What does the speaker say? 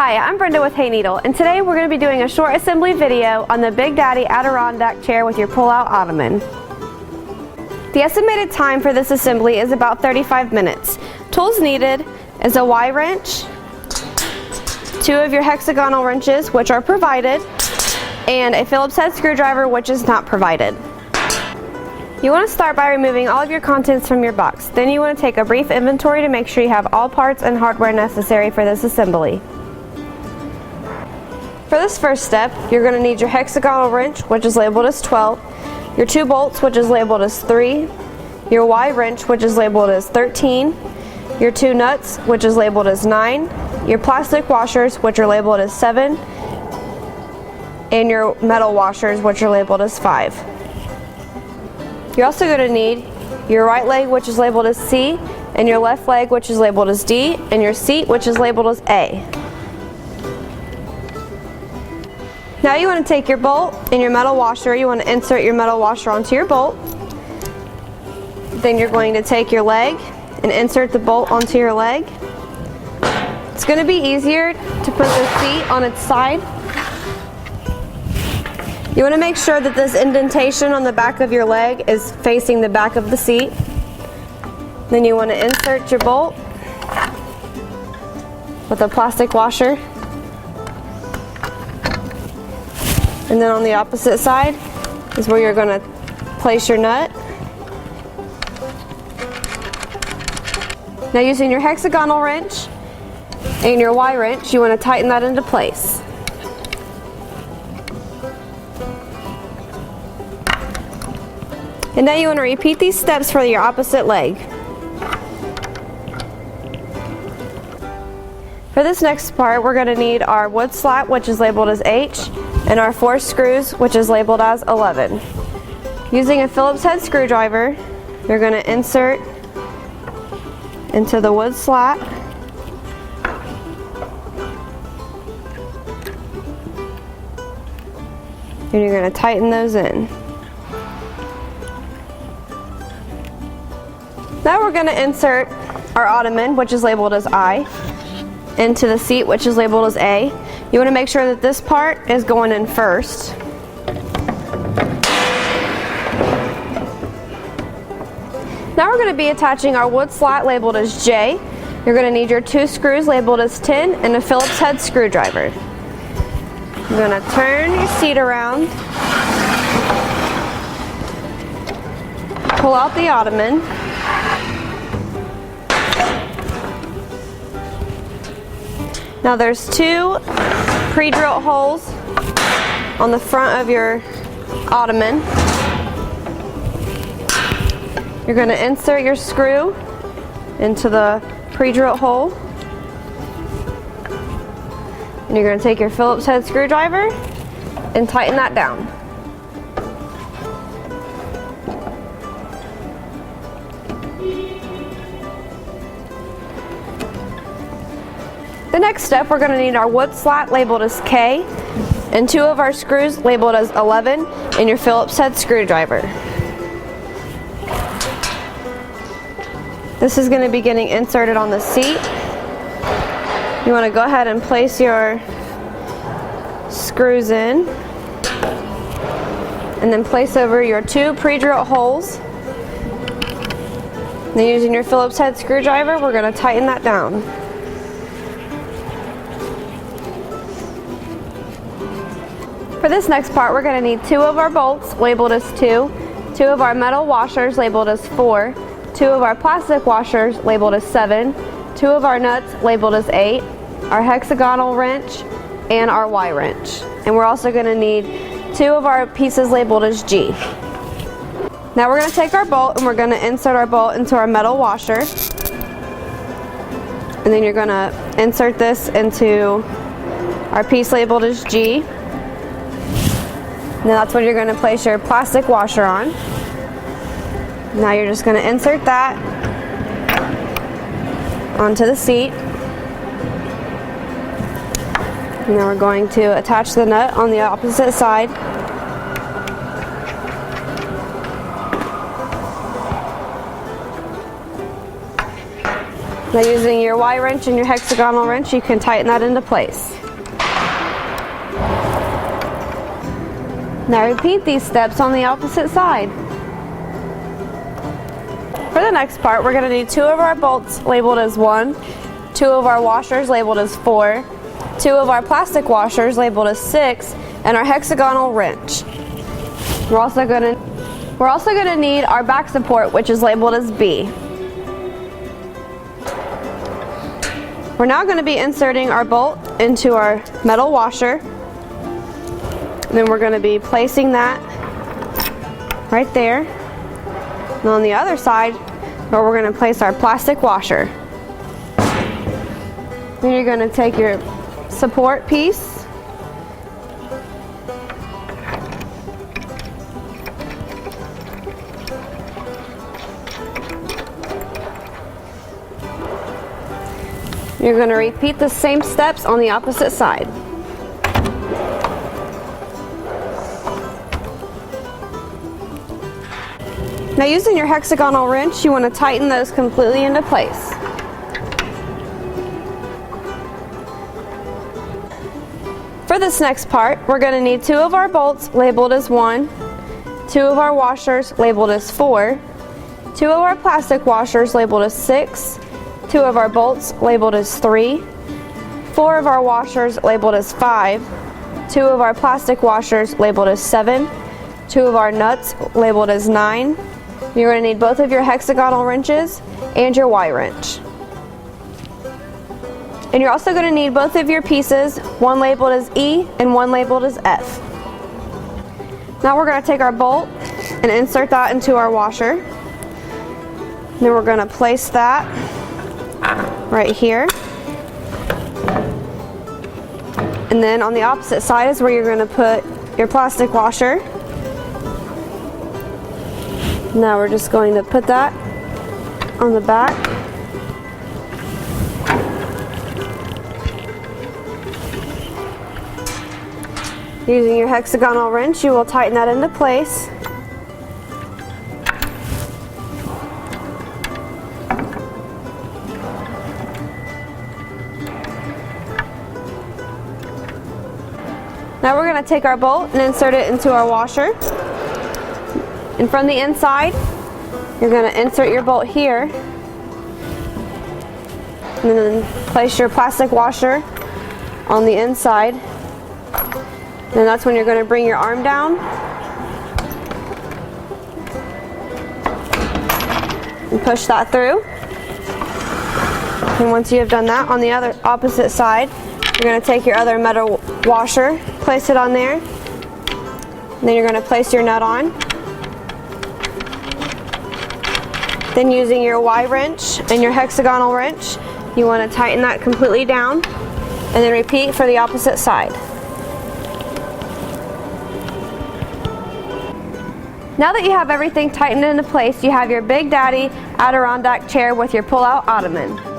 Hi, I'm Brenda with Hayneedle, and today we're going to be doing a short assembly video on the Big Daddy Adirondack Chair with your Pull Out Ottoman. The estimated time for this assembly is about 35 minutes. Tools needed is a Y wrench, 2 of your hexagonal wrenches, which are provided, and a Phillips head screwdriver, which is not provided. You want to start by removing all of your contents from your box. Then you want to take a brief inventory to make sure you have all parts and hardware necessary for this assembly. For this first step, you're going to need your hexagonal wrench, which is labeled as 12, your 2 bolts, which is labeled as 3, your Y wrench, which is labeled as 13, your 2 nuts, which is labeled as 9, your plastic washers, which are labeled as 7, and your metal washers, which are labeled as 5. You're also going to need your right leg, which is labeled as C, and your left leg, which is labeled as D, and your seat, which is labeled as A. Now you want to take your bolt and your metal washer. You want to insert your metal washer onto your bolt. Then you're going to take your leg and insert the bolt onto your leg. It's going to be easier to put the seat on its side. You want to make sure that this indentation on the back of your leg is facing the back of the seat. Then you want to insert your bolt with a plastic washer. And then on the opposite side is where you're going to place your nut. Now using your hexagonal wrench and your Y wrench, you want to tighten that into place. And now you want to repeat these steps for your opposite leg. For this next part, we're going to need our wood slat, which is labeled as H, and our 4 screws, which is labeled as 11. Using a Phillips head screwdriver, you're going to insert into the wood slat. And you're going to tighten those in. Now we're going to insert our ottoman, which is labeled as I, into the seat, which is labeled as A. You want to make sure that this part is going in first. Now we're going to be attaching our wood slat labeled as J. You're going to need your 2 screws labeled as 10 and a Phillips head screwdriver. You're going to turn your seat around, pull out the ottoman, now there's 2 pre-drilled holes on the front of your ottoman. You're going to insert your screw into the pre-drilled hole. And you're going to take your Phillips head screwdriver and tighten that down. The next step, we're going to need our wood slat labeled as K and 2 of our screws labeled as 11 and your Phillips head screwdriver. This is going to be getting inserted on the seat. You want to go ahead and place your screws in and then place over your 2 pre-drilled holes. Then using your Phillips head screwdriver, we're going to tighten that down. For this next part, we're going to need 2 of our bolts labeled as 2, 2 of our metal washers labeled as 4, 2 of our plastic washers labeled as 7, 2 of our nuts labeled as 8, our hexagonal wrench, and our Y wrench. And we're also going to need 2 of our pieces labeled as G. Now we're going to take our bolt and we're going to insert our bolt into our metal washer. And then you're going to insert this into our piece labeled as G. Now that's what you're going to place your plastic washer on. Now you're just going to insert that onto the seat. Now we're going to attach the nut on the opposite side. Now using your Y wrench and your hexagonal wrench, you can tighten that into place. Now repeat these steps on the opposite side. For the next part, we're going to need 2 of our bolts labeled as 1, 2 of our washers labeled as 4, 2 of our plastic washers labeled as 6, and our hexagonal wrench. We're also going to need our back support, which is labeled as B. We're now going to be inserting our bolt into our metal washer. And then we're going to be placing that right there. And on the other side, where we're going to place our plastic washer. Then you're going to take your support piece. You're going to repeat the same steps on the opposite side. Now using your hexagonal wrench, you want to tighten those completely into place. For this next part, we're going to need 2 of our bolts labeled as 1, 2 of our washers labeled as 4, 2 of our plastic washers labeled as 6, 2 of our bolts labeled as 3, 4 of our washers labeled as 5, 2 of our plastic washers labeled as 7, 2 of our nuts labeled as 9. You're going to need both of your hexagonal wrenches and your Y wrench. And you're also going to need both of your pieces, one labeled as E and one labeled as F. Now we're going to take our bolt and insert that into our washer. Then we're going to place that right here. And then on the opposite side is where you're going to put your plastic washer. Now we're just going to put that on the back. Using your hexagonal wrench, you will tighten that into place. Now we're going to take our bolt and insert it into our washer. And from the inside, you're going to insert your bolt here. And then place your plastic washer on the inside. And that's when you're going to bring your arm down. And push that through. And once you have done that, on the other opposite side, you're going to take your other metal washer, place it on there. And then you're going to place your nut on. Then using your Y wrench and your hexagonal wrench, you want to tighten that completely down. And then repeat for the opposite side. Now that you have everything tightened into place, you have your Big Daddy Adirondack chair with your Pull Out Ottoman.